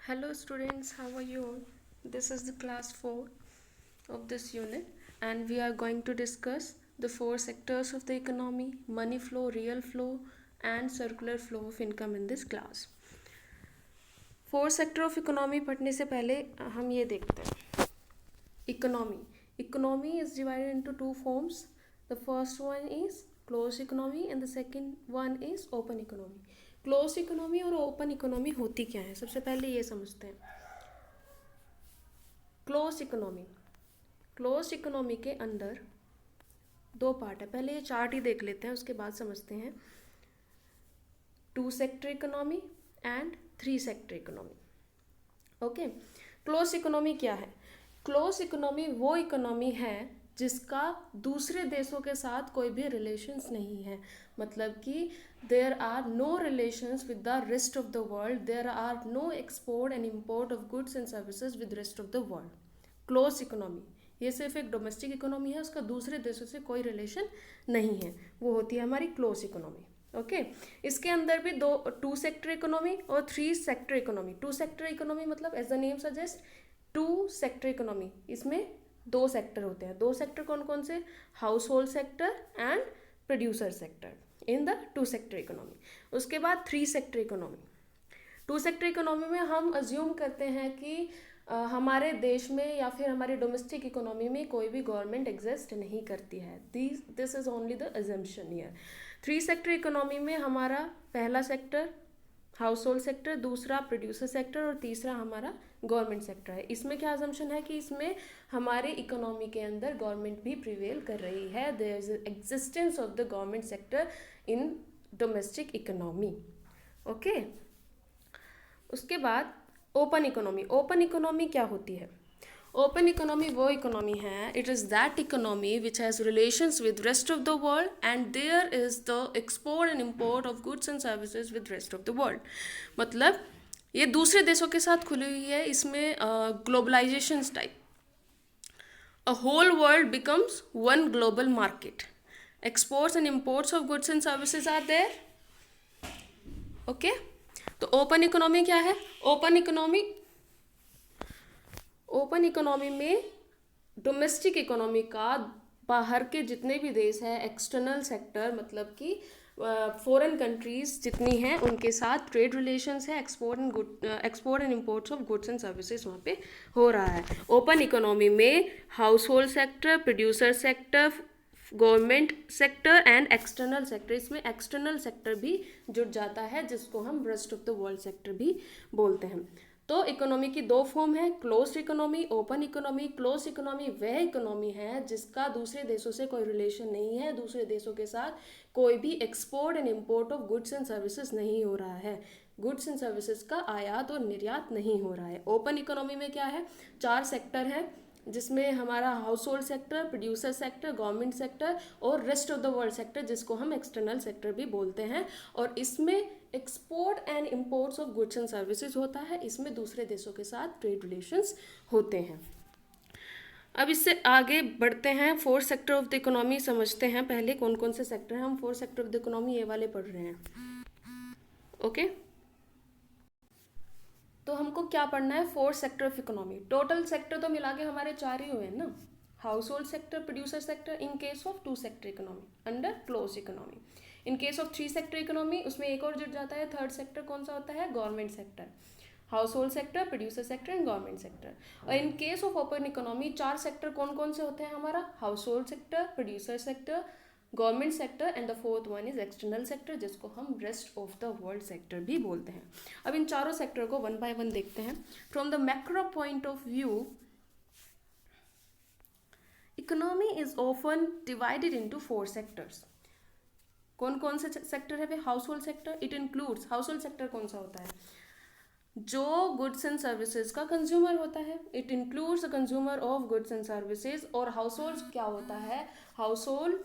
Hello students, how are you all? This is the class 4 of this unit and we are going to discuss the four sectors of the economy: money flow, real flow and circular flow of income in this class. Four sector of economy पढ़ने से पहले हम ये देखते हैं economy is divided into two forms. The first one is close economy and the second one is open economy. Close economy और open economy होती क्या है, सबसे पहले ये समझते हैं. क्लोज इकोनॉमी के अंदर दो पार्ट है. पहले ये चार्ट ही देख लेते हैं, उसके बाद समझते हैं. Two sector economy and three sector economy. Okay, close economy क्या है? क्लोज इकोनॉमी वो इकोनॉमी है जिसका दूसरे देशों के साथ कोई भी रिलेशंस नहीं है. मतलब कि there are no relations with the rest of the world, there are no export and import of goods and services with rest of the world. Close economy ये सिर्फ एक डोमेस्टिक इकोनॉमी है, उसका दूसरे देशों से कोई रिलेशन नहीं है, वो होती है हमारी क्लोज इकोनॉमी. ओके इसके अंदर भी दो, टू सेक्टर इकोनॉमी और three sector economy. Two sector economy मतलब as the name suggest two sector economy, इसमें दो सेक्टर होते हैं. दो सेक्टर कौन कौन से? Household sector and producer sector in the two sector economy. उसके बाद three sector economy. Two sector economy में हम अज्यूम करते हैं कि हमारे देश में या फिर हमारी डोमेस्टिक इकोनॉमी में कोई भी गवर्नमेंट एग्जिस्ट नहीं करती है. This is only the assumption here. Three sector economy में हमारा पहला सेक्टर हाउस होल्ड सेक्टर, दूसरा प्रोड्यूसर सेक्टर और तीसरा हमारा गवर्नमेंट सेक्टर है. इसमें क्या अजम्पशन है कि इसमें हमारे इकोनॉमी के अंदर गवर्नमेंट भी प्रिवेल कर रही है. There is existence of the government sector in domestic economy. Okay उसके बाद ओपन इकोनॉमी. ओपन इकोनॉमी क्या होती है? ओपन इकोनॉमी वो इकोनॉमी है, it is that economy which has relations with rest of the world and there is the export and import of goods and services with rest of the world. मतलब ये दूसरे देशों के साथ खुली हुई है. इसमें globalization type, a whole world becomes one global market. Exports and imports of goods and services are there. Okay, तो ओपन इकोनॉमी क्या है? ओपन इकोनॉमी में डोमेस्टिक इकोनॉमी का बाहर के जितने भी देश हैं, एक्सटर्नल सेक्टर मतलब कि फॉरेन कंट्रीज जितनी हैं उनके साथ ट्रेड रिलेशंस है. Export and imports of goods and services वहाँ पे हो रहा है. ओपन इकोनॉमी में house hold sector, producer sector, government sector and external sector, इसमें एक्सटर्नल सेक्टर भी जुड़ जाता है जिसको हम rest of the world sector भी बोलते हैं. तो इकोनॉमी की दो फॉर्म है, closed economy, open economy. Closed economy वह इकोनॉमी है जिसका दूसरे देशों से कोई रिलेशन नहीं है, दूसरे देशों के साथ कोई भी export and import of goods and services नहीं हो रहा है, गुड्स एंड सर्विसेज का आयात और निर्यात नहीं हो रहा है. ओपन इकोनॉमी में क्या है? चार सेक्टर है जिसमें हमारा household sector, producer sector, government sector और rest of the world sector जिसको हम एक्सटर्नल सेक्टर भी बोलते हैं. और इसमें export and imports of goods and services होता है, इसमें दूसरे देशों के साथ ट्रेड रिलेशंस होते हैं. अब इससे आगे बढ़ते हैं, fourth sector of the economy समझते हैं. पहले कौन कौन से सेक्टर हैं? हम fourth sector of the economy ये वाले पढ़ रहे हैं. ओके तो हमको क्या पढ़ना है? Fourth sector of economy. Total sector तो मिला के हमारे चार ही हुए हैं ना, household sector, producer sector in case of two sector economy under close economy. In case of three sector economy उसमें एक और जुड़ जाता है, थर्ड सेक्टर कौन सा होता है? Government sector. Household sector, producer sector and government sector. और in case of open economy चार सेक्टर कौन कौन से होते हैं हमारा? Household sector, producer sector, government sector and the fourth one is external sector जिसको हम rest of the world sector भी बोलते हैं. अब इन चारों सेक्टर को वन बाय वन देखते हैं. From the macro point of view, economy is often divided into four sectors. कौन कौन से सेक्टर है? Household sector. It includes, household sector कौन सा होता है? जो गुड्स एंड सर्विसेज का कंज्यूमर होता है. It includes the consumer of goods and services. और हाउस होल्ड क्या होता है? Household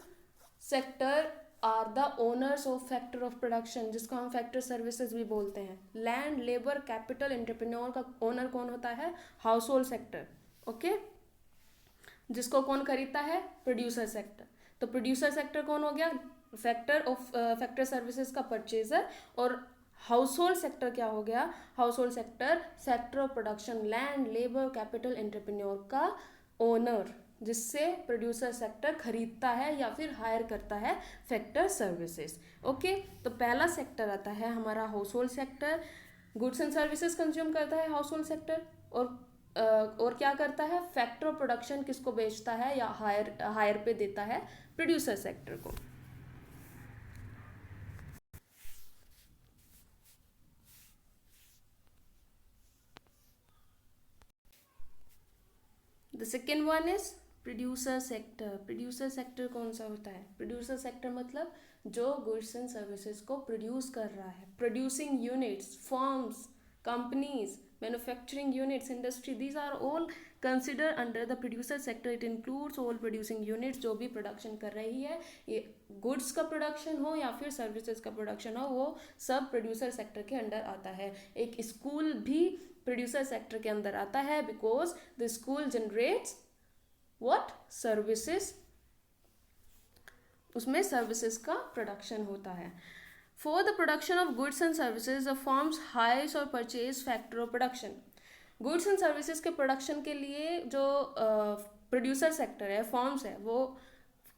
sector are the owners of factor of production जिसको हम फैक्टर सर्विसेज भी बोलते हैं. लैंड, लेबर, कैपिटल, एंटरप्रेन्योर का ओनर कौन होता है? Household sector. ओके जिसको कौन खरीदता है? Producer sector. तो प्रोड्यूसर सेक्टर कौन हो गया? फैक्टर सर्विसेज का परचेजर. और हाउस होल्ड सेक्टर क्या हो गया? House hold sector, sector of production, land, labour, capital, entrepreneur का ओनर, जिससे प्रोड्यूसर सेक्टर खरीदता है या फिर हायर करता है फैक्टर सर्विसेज। ओके, तो पहला सेक्टर आता है हमारा household sector. Goods and services consume करता है हाउस होल्ड सेक्टर, और क्या करता है? फैक्टर ऑफ प्रोडक्शन किसको बेचता है या हायर पे देता है? प्रोड्यूसर सेक्टर को। The second one is producer sector. Producer sector कौन सा होता है? प्रोड्यूसर सेक्टर मतलब जो गुड्स एंड सर्विसेज को प्रोड्यूस कर रहा है। Producing units, firms, companies, manufacturing units, industry, these are all consider under the producer sector. It includes all producing units, जो भी प्रोडक्शन कर रही है, ये गुड्स का प्रोडक्शन हो या फिर सर्विसेज का प्रोडक्शन हो, वो सब प्रोड्यूसर सेक्टर के अंडर आता है। एक स्कूल भी प्रोड्यूसर सेक्टर के अंदर आता है, because the school generates what? Services, उसमें सर्विसेज का प्रोडक्शन होता है। For the production of goods and services the firms hires और purchase factor of production. Goods and services के प्रोडक्शन के लिए जो प्रोड्यूसर सेक्टर है, फर्म्स है, वो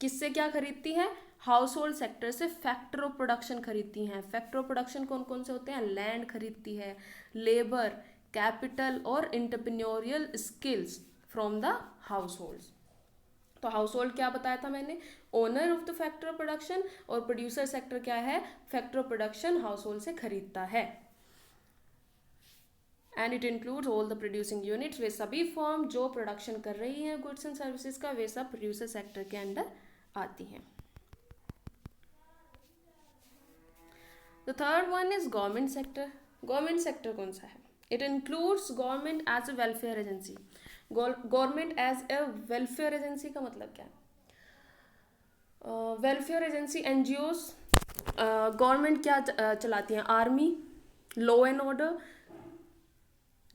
किससे क्या खरीदती है? हाउस होल्ड सेक्टर से फैक्टर ऑफ प्रोडक्शन खरीदती हैं। फैक्टर ऑफ प्रोडक्शन कौन कौन से होते हैं? लैंड खरीदती है, लेबर, कैपिटल और entrepreneurial skills from the household. तो हाउस होल्ड क्या बताया था मैंने? Owner of the factor of production, और प्रोड्यूसर सेक्टर क्या है? Factor of production household से खरीदता है। And it includes all the producing units, वे सभी फर्म जो प्रोडक्शन कर रही हैं गुड्स एंड सर्विसेज का, वे सब प्रोड्यूसर सेक्टर के अंडर आती हैं। The third one is government sector. Government sector कौन सा है? It includes government as a welfare agency. Government as a welfare agency का मतलब क्या है? Welfare agency, NGOs. गवर्नमेंट क्या चलाती हैं? Army, law and order,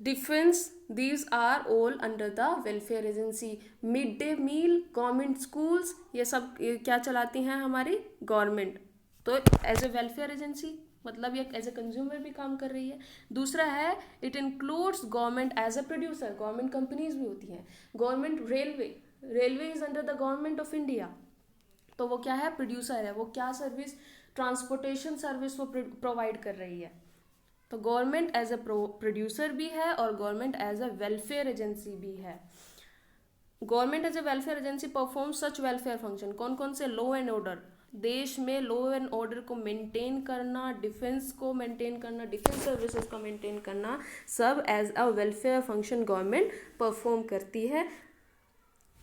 defence, these are all under the welfare agency. Mid day meal, government schools, ये सब क्या चलाती हैं? हमारी गवर्नमेंट। तो एज ए वेलफेयर एजेंसी मतलब ये एज ए कंज्यूमर भी काम कर रही है। दूसरा है, it includes government as a producer. Government companies भी होती हैं। Government railway, railway is under the government of India, तो वो क्या है? प्रोड्यूसर है। वो क्या सर्विस? ट्रांसपोर्टेशन सर्विस वो प्रोवाइड कर रही है। तो गवर्नमेंट एज ए प्रोड्यूसर भी है और government as a welfare agency भी है। Government as a welfare agency perform such welfare function, कौन कौन से? लॉ एंड ऑर्डर, देश में लॉ एंड ऑर्डर को मेंटेन करना, डिफेंस को मेंटेन करना, डिफेंस सर्विसेज को मेंटेन करना, सब as a welfare function government perform करती है।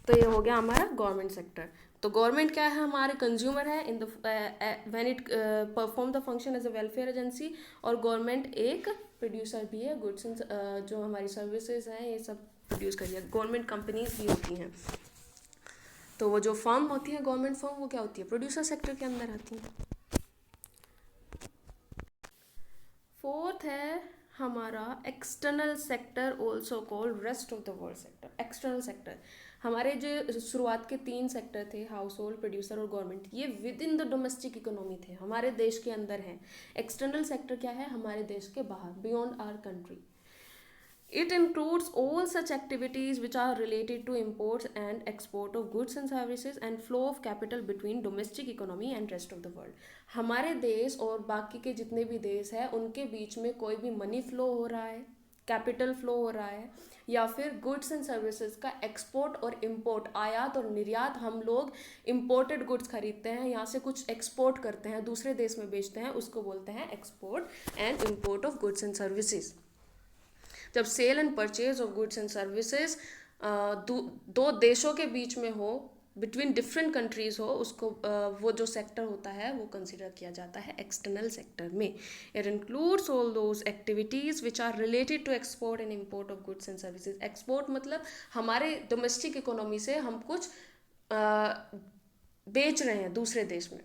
तो ये हो गया हमारा गवर्नमेंट सेक्टर। तो गवर्नमेंट क्या है? हमारे कंज्यूमर है in the when it perform the function as a welfare agency, और गवर्नमेंट एक प्रोड्यूसर भी है। गुड्स जो हमारी सर्विसेज हैं ये सब प्रोड्यूस करिए। गवर्नमेंट कंपनीज भी होती हैं। तो वो जो फर्म होती है गवर्नमेंट फर्म, वो क्या होती है? प्रोड्यूसर सेक्टर के अंदर आती है। फोर्थ है हमारा external sector, also called rest of the world sector. External sector हमारे जो शुरुआत के 3 सेक्टर थे, हाउस होल्ड, प्रोड्यूसर और गवर्नमेंट, ये with in the domestic economy थे, हमारे देश के अंदर हैं। एक्सटर्नल सेक्टर क्या है? हमारे देश के बाहर, beyond our country. It includes all such activities which are related to imports and export of goods and services and flow of capital between domestic economy and rest of the world। हमारे देश और बाकी के जितने भी देश हैं उनके बीच में कोई भी मनी फ्लो हो रहा है, कैपिटल फ्लो हो रहा है, या फिर गुड्स एंड सर्विसेज का एक्सपोर्ट और इम्पोर्ट, आयात और निर्यात, हम लोग इम्पोर्टेड गुड्स खरीदते हैं, यहाँ से कुछ एक्सपोर्ट करते हैं, दूसरे देश में बेचते हैं, उसको बोलते हैं export and import of goods and services. जब sale and purchase of goods and services दो देशों के बीच में हो, बिटवीन डिफरेंट कंट्रीज हो, उसको वो जो सेक्टर होता है वो कंसिडर किया जाता है एक्सटर्नल सेक्टर में। It includes all those activities which are related to export and import of goods and services. Export मतलब हमारे डोमेस्टिक इकोनॉमी से हम कुछ बेच रहे हैं दूसरे देश में,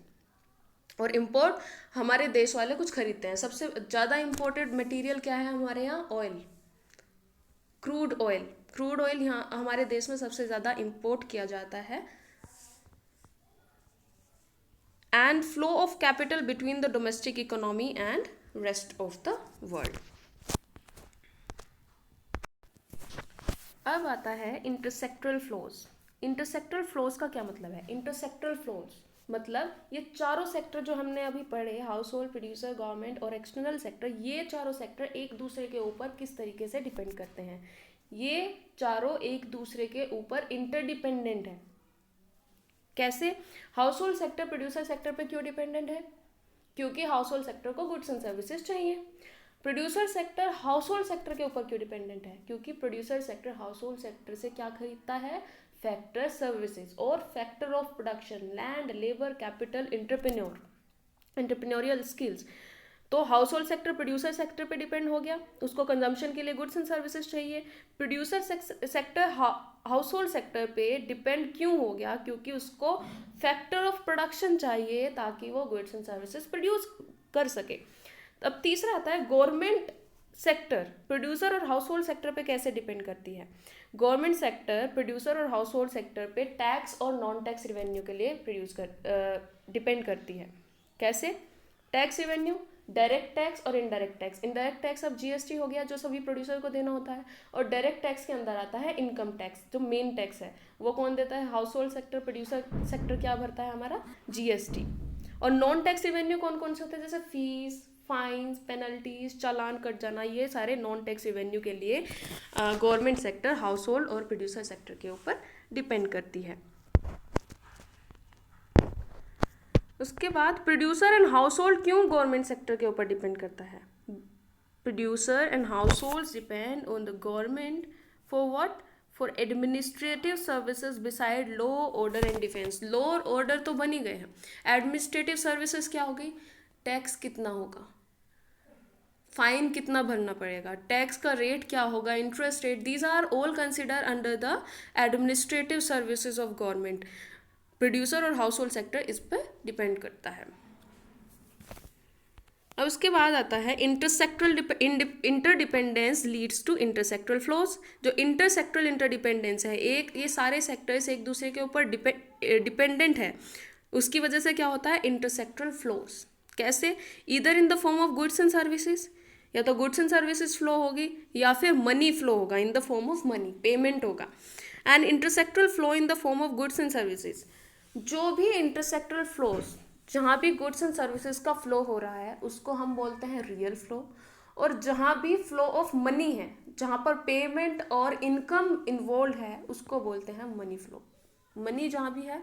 और इम्पोर्ट हमारे देश वाले कुछ खरीदते हैं। सबसे ज़्यादा इम्पोर्टेड मटेरियल क्या है हमारे यहाँ? Oil, crude oil. Crude oil यहाँ हमारे देश में सबसे ज़्यादा इम्पोर्ट किया जाता है। And flow of capital between the domestic economy and rest of the world. अब आता है इंटरसेक्टरल फ्लोज। इंटरसेक्टरल फ्लोज का क्या मतलब है? इंटरसेक्टरल फ्लोज मतलब ये चारों सेक्टर जो हमने अभी पढ़े, हाउस होल्ड, प्रोड्यूसर, गवर्नमेंट और एक्सटर्नल सेक्टर, ये चारों सेक्टर एक दूसरे के ऊपर किस तरीके से डिपेंड करते हैं। ये चारों एक दूसरे के ऊपर इंटरडिपेंडेंट है। कैसे? Household sector producer sector पे क्यों डिपेंडेंट है? क्योंकि हाउस होल्ड सेक्टर को गुड्स एंड सर्विसेज चाहिए। Producer sector household sector के ऊपर क्यों डिपेंडेंट है? क्योंकि producer sector household sector से क्या खरीदता है? फैक्टर सर्विसेज और factor of production, land, labour, capital, entrepreneurial skills. तो household sector producer sector पे डिपेंड हो गया, उसको कंजम्पशन के लिए गुड्स एंड सर्विसेज चाहिए। Producer sector household sector पे डिपेंड क्यों हो गया? क्योंकि उसको फैक्टर ऑफ प्रोडक्शन चाहिए ताकि वो गुड्स एंड सर्विसेज प्रोड्यूस कर सके। अब तीसरा आता है गवर्नमेंट सेक्टर प्रोड्यूसर और हाउस होल्ड सेक्टर पे कैसे डिपेंड करती है। गवर्नमेंट सेक्टर प्रोड्यूसर और हाउस होल्ड सेक्टर पे टैक्स और नॉन टैक्स रिवेन्यू के लिए डिपेंड करती है। कैसे? टैक्स रिवेन्यू, डायरेक्ट टैक्स और इनडायरेक्ट टैक्स। इनडायरेक्ट टैक्स अब जीएसटी हो गया जो सभी प्रोड्यूसर को देना होता है, और डायरेक्ट टैक्स के अंदर आता है इनकम टैक्स, जो मेन टैक्स है वो कौन देता है? Household sector. Producer sector क्या भरता है? हमारा जीएसटी। और नॉन टैक्स रिवेन्यू कौन कौन से होते हैं? जैसे फीस, फाइन्स, पेनल्टीज, चालान कट जाना, ये सारे नॉन टैक्स रिवेन्यू के लिए गवर्नमेंट सेक्टर हाउस होल्ड और प्रोड्यूसर सेक्टर के ऊपर डिपेंड करती है। उसके बाद प्रोड्यूसर एंड हाउस होल्ड क्यों गवर्नमेंट सेक्टर के ऊपर डिपेंड करता है? Producer and house hold depend on the government for what? For administrative services beside law, order and defence. Law और ऑर्डर तो बन ही गए हैं, एडमिनिस्ट्रेटिव सर्विसेज क्या हो गई? टैक्स कितना होगा, फाइन कितना भरना पड़ेगा, टैक्स का रेट क्या होगा, interest rate, these are all consider under the administrative services of government. Producer और हाउस होल्ड सेक्टर इस पर डिपेंड करता है। अब उसके बाद आता है इंटरसेक्टरल इंटरडिपेंडेंस लीड्स टू इंटरसेक्टरल फ्लोज। जो इंटरसेक्टरल इंटरडिपेंडेंस है, ये सारे सेक्टर्स एक दूसरे के ऊपर डिपेंडेंट है, उसकी वजह से क्या होता है? इंटरसेक्टरल फ्लोज। कैसे? Either in the form of goods and services, या तो गुड्स एंड सर्विसेज फ्लो होगी या फिर मनी फ्लो होगा, in the form of money, payment होगा। And intersectoral flow in the form of goods and services. जो भी इंटरसेक्टरल फ्लोज, जहाँ भी गुड्स एंड सर्विसेज का फ्लो हो रहा है, उसको हम बोलते हैं रियल फ्लो। और जहाँ भी फ्लो ऑफ मनी है, जहाँ पर पेमेंट और इनकम इन्वॉल्व है, उसको बोलते हैं मनी फ्लो। मनी जहाँ भी है,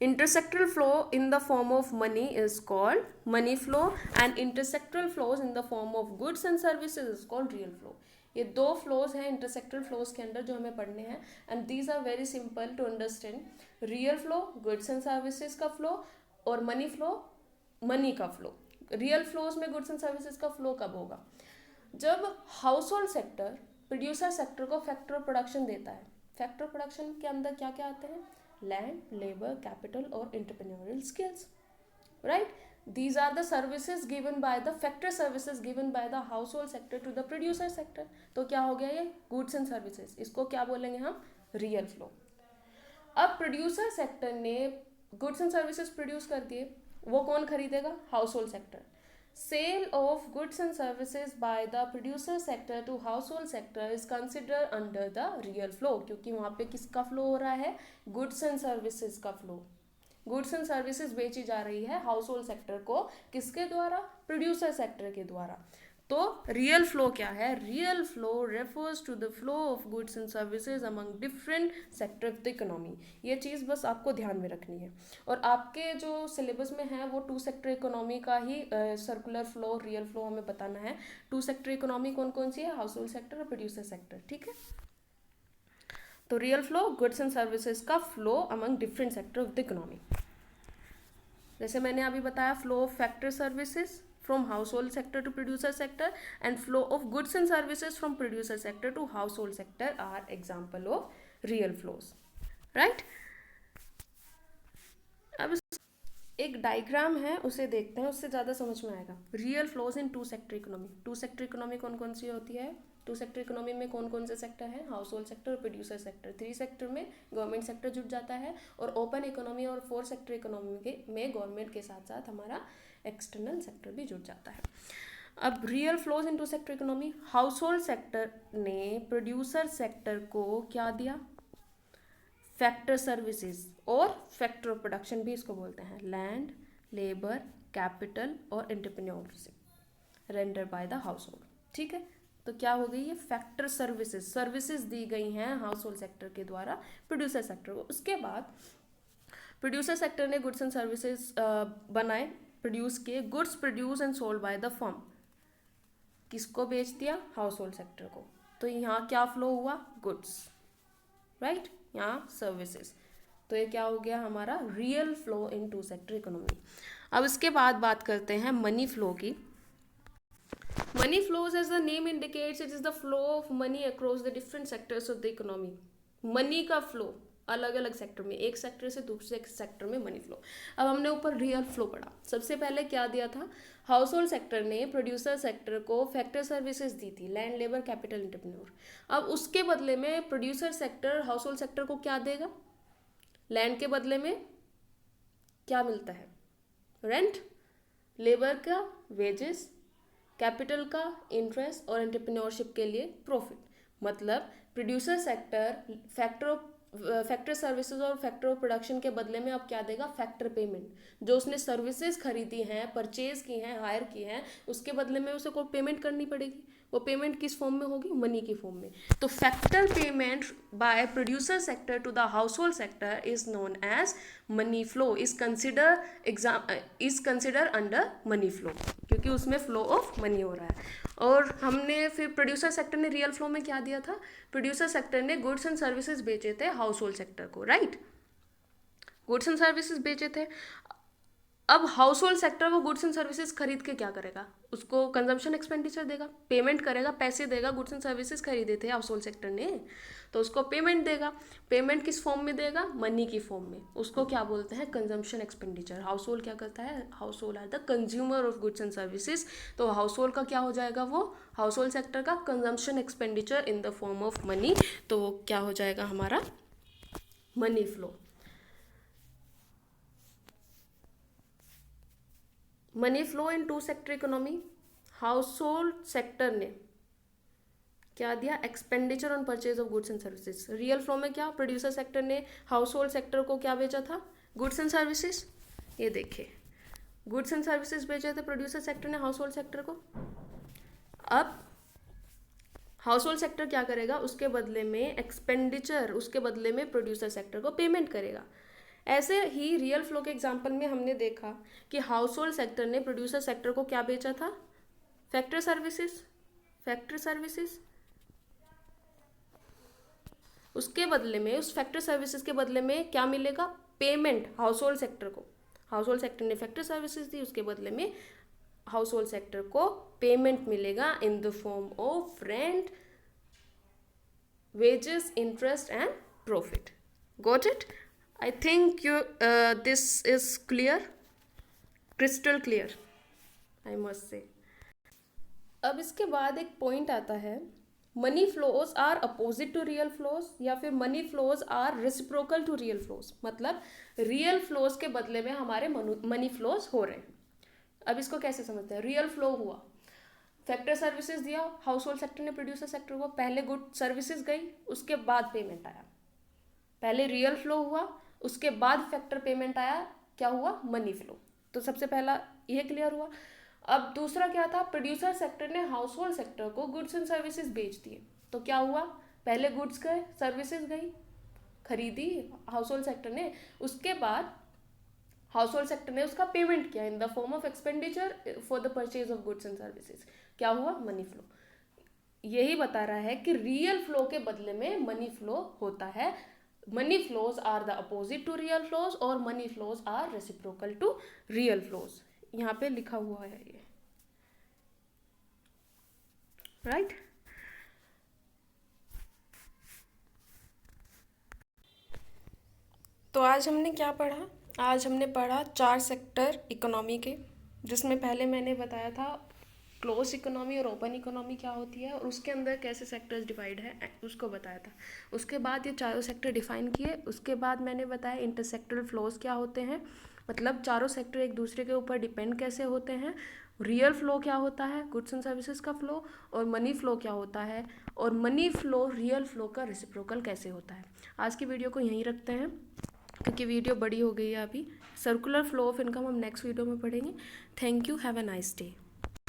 intersectoral flow in the form of money is called money flow, and intersectoral flows in the form of goods and services is called real flow. ये दो फ्लोज हैं इंटरसेक्टरल फ्लोज के अंदर जो हमें पढ़ने हैं, and these are very simple to understand. Real flow goods and services का फ्लो, और मनी फ्लो मनी का फ्लो। रियल फ्लोज में गुड्स एंड सर्विसेज का फ्लो कब होगा? जब household sector producer sector को फैक्टर ऑफ प्रोडक्शन देता है। फैक्टर ऑफ प्रोडक्शन के अंदर क्या क्या आते हैं? लैंड, लेबर, कैपिटल और entrepreneurial skills, right? These are the services given by the factor services given by the household sector to the producer sector. तो क्या हो गया? ये गुड्स एंड सर्विसेज, इसको क्या बोलेंगे हम? Real flow. अब प्रोड्यूसर सेक्टर ने गुड्स एंड सर्विसेज प्रोड्यूस कर दिए, वो कौन खरीदेगा? Household sector. Sale of goods and services by the producer sector to household sector is consider under the real flow, क्योंकि वहाँ पे किसका फ्लो हो रहा है? गुड्स एंड सर्विसेज का फ्लो। गुड्स एंड सर्विसेज बेची जा रही है हाउस होल्ड सेक्टर को, किसके द्वारा? प्रोड्यूसर सेक्टर के द्वारा। तो रियल फ्लो क्या है? Real flow refers to the flow of goods and services among different sector of the economy. ये चीज़ बस आपको ध्यान में रखनी है, और आपके जो सिलेबस में है वो टू सेक्टर इकोनॉमी का ही सर्कुलर फ्लो, रियल फ्लो हमें बताना है। टू सेक्टर इकोनॉमी कौन कौन सी है? हाउस होल्ड सेक्टर और प्रोड्यूसर सेक्टर, ठीक है? तो real flow goods and services का flow among different sector of the economy. जैसे मैंने अभी बताया, flow of factor services from household sector to producer sector, and flow of goods and services from producer sector to household sector are example of real flows, right? अब एक diagram है, उसे देखते हैं, उससे ज़्यादा समझ में आएगा। Real flows in two sector economy. Two sector economy कौन कौन सी होती है? टू सेक्टर इकोनॉमी में कौन कौन से सेक्टर हैं? हाउस होल्ड सेक्टर और प्रोड्यूसर सेक्टर। थ्री सेक्टर में गवर्नमेंट सेक्टर जुड़ जाता है, और ओपन इकोनॉमी और फोर सेक्टर इकोनॉमी में गवर्नमेंट के साथ साथ हमारा एक्सटर्नल सेक्टर भी जुड़ जाता है। अब real flows into sector economy, household sector ने प्रोड्यूसर सेक्टर को क्या दिया, फैक्टर सर्विसेज और फैक्टर ऑफ प्रोडक्शन भी इसको बोलते हैं, लैंड, लेबर, कैपिटल और entrepreneurship render by the house hold. ठीक है, तो क्या हो गई, ये फैक्टर सर्विसेज दी गई हैं हाउस होल्ड सेक्टर के द्वारा प्रोड्यूसर सेक्टर को। उसके बाद प्रोड्यूसर सेक्टर ने गुड्स एंड सर्विसेज बनाए, प्रोड्यूस किए, goods produce and sold by the firm, किसको बेच दिया, हाउस होल्ड सेक्टर को। तो यहाँ क्या फ्लो हुआ, गुड्स, राइट, यहाँ सर्विसेज। तो ये क्या हो गया हमारा real flow in two sector economy. अब इसके बाद बात करते हैं मनी फ्लो की। Money flows as the name indicates it is the flow of money across the different sectors of the economy. Money का फ्लो अलग अलग सेक्टर में, एक सेक्टर से दूसरे सेक्टर में मनी फ्लो। अब हमने ऊपर रियल फ्लो पढ़ा, सबसे पहले क्या दिया था, हाउस होल्ड सेक्टर ने प्रोड्यूसर सेक्टर को फैक्टर सर्विसेज दी थी, लैंड, लेबर, कैपिटल, एंटरप्रेन्योर। अब उसके बदले में producer sector household sector को क्या देगा, लैंड के बदले में क्या मिलता है, रेंट, लेबर का वेजेस, कैपिटल का इंटरेस्ट और एंटरप्रेन्योरशिप के लिए प्रॉफिट। मतलब प्रोड्यूसर सेक्टर फैक्टर सर्विसेज और फैक्टर ऑफ प्रोडक्शन के बदले में अब क्या देगा, फैक्टर पेमेंट। जो उसने सर्विसेज खरीदी हैं, परचेज की हैं, हायर की हैं, उसके बदले में उसे कोई पेमेंट करनी पड़ेगी। वो पेमेंट किस फॉर्म में होगी, मनी की फॉर्म में। तो factor payment by producer sector to the household sector is known as money flow, is consider under money flow, क्योंकि उसमें फ्लो ऑफ मनी हो रहा है। और हमने फिर प्रोड्यूसर सेक्टर ने रियल फ्लो में क्या दिया था, प्रोड्यूसर सेक्टर ने गुड्स एंड सर्विसेज बेचे थे हाउस होल्ड सेक्टर को, राइट, गुड्स एंड सर्विसेज बेचे थे। अब हाउस होल्ड सेक्टर वो गुड्स एंड सर्विसेज खरीद के क्या करेगा, उसको कंजम्पशन एक्सपेंडिचर देगा, पेमेंट करेगा, पैसे देगा। गुड्स एंड सर्विसेज खरीदे थे हाउस होल्ड सेक्टर ने, तो उसको पेमेंट देगा। पेमेंट किस फॉर्म में देगा, मनी की फॉर्म में। उसको क्या बोलते हैं, कंजम्पशन एक्सपेंडिचर। हाउस होल्ड क्या करता है, household are the consumer of goods and services. तो हाउस होल्ड का क्या हो जाएगा, वो हाउस होल्ड सेक्टर का consumption expenditure in the form of money. तो वो क्या हो जाएगा हमारा money flow. Money flow in two sector economy, household sector ने क्या दिया, expenditure on purchase of goods and services. Real flow में क्या, प्रोड्यूसर सेक्टर ने हाउस होल्ड सेक्टर को क्या बेचा था, गुड्स एंड सर्विसेज। ये देखिए, गुड्स एंड सर्विसेज बेचे थे प्रोड्यूसर सेक्टर ने हाउस होल्ड सेक्टर को। अब हाउस होल्ड सेक्टर क्या करेगा, उसके बदले में एक्सपेंडिचर, उसके बदले में प्रोड्यूसर सेक्टर को पेमेंट करेगा। ऐसे ही रियल फ्लो के एग्जांपल में हमने देखा कि हाउस होल्ड सेक्टर ने प्रोड्यूसर सेक्टर को क्या बेचा था, फैक्टर सर्विसेज। उसके बदले में, उस फैक्टर सर्विसेज के बदले में क्या मिलेगा, पेमेंट हाउस होल्ड सेक्टर को। हाउस होल्ड सेक्टर ने फैक्टर सर्विसेज दी, उसके बदले में हाउस होल्ड सेक्टर को पेमेंट मिलेगा इन the form of rent, wages, interest and profit. Got it? I think this is clear, crystal clear, I must say. अब इसके बाद एक पॉइंट आता है, money flows are opposite to real flows, या फिर money flows are reciprocal to real flows. मतलब real flows के बदले में हमारे मनी फ्लोज हो रहे हैं। अब इसको कैसे समझते हैं, रियल फ्लो हुआ, फैक्टर सर्विसेज दिया हाउस होल्ड सेक्टर ने प्रोड्यूसर सेक्टर को, पहले गुड सर्विसेज गई, उसके बाद पेमेंट आया। पहले रियल फ्लो हुआ, उसके बाद फैक्टर पेमेंट आया, क्या हुआ, मनी फ्लो। तो सबसे पहला ये क्लियर हुआ। अब दूसरा क्या था, प्रोड्यूसर सेक्टर ने हाउस होल्ड सेक्टर को गुड्स एंड सर्विसेज बेच दिए। तो क्या हुआ, पहले गुड्स गए, सर्विसेज गई, खरीदी हाउस होल्ड सेक्टर ने, उसके बाद हाउस होल्ड सेक्टर ने उसका पेमेंट किया इन the form of expenditure for the purchase of goods and services. क्या हुआ, मनी फ्लो। यही बता रहा है कि रियल फ्लो के बदले में मनी फ्लो होता है। Money flows are the opposite to real flows और money flows are reciprocal to real flows. यहाँ पे लिखा हुआ है ये, राइट? तो आज हमने क्या पढ़ा, आज हमने पढ़ा 4 सेक्टर इकोनॉमी के, जिसमें पहले मैंने बताया था क्लोज इकोनॉमी और ओपन इकोनॉमी क्या होती है और उसके अंदर कैसे सेक्टर्स डिवाइड है उसको बताया था। उसके बाद ये चारों सेक्टर डिफाइन किए। उसके बाद मैंने बताया इंटरसेक्टरल फ्लोज क्या होते हैं, मतलब चारों सेक्टर एक दूसरे के ऊपर डिपेंड कैसे होते हैं, रियल फ्लो क्या होता है, गुड्स एंड सर्विसेज का फ्लो, और मनी फ्लो क्या होता है, और मनी फ्लो रियल फ्लो का रेसिप्रोकल कैसे होता है। आज की वीडियो को यहीं रखते हैं क्योंकि वीडियो बड़ी हो गई है अभी। सर्कुलर फ्लो ऑफ इनकम हम नेक्स्ट वीडियो में पढ़ेंगे। Thank you, have a nice day.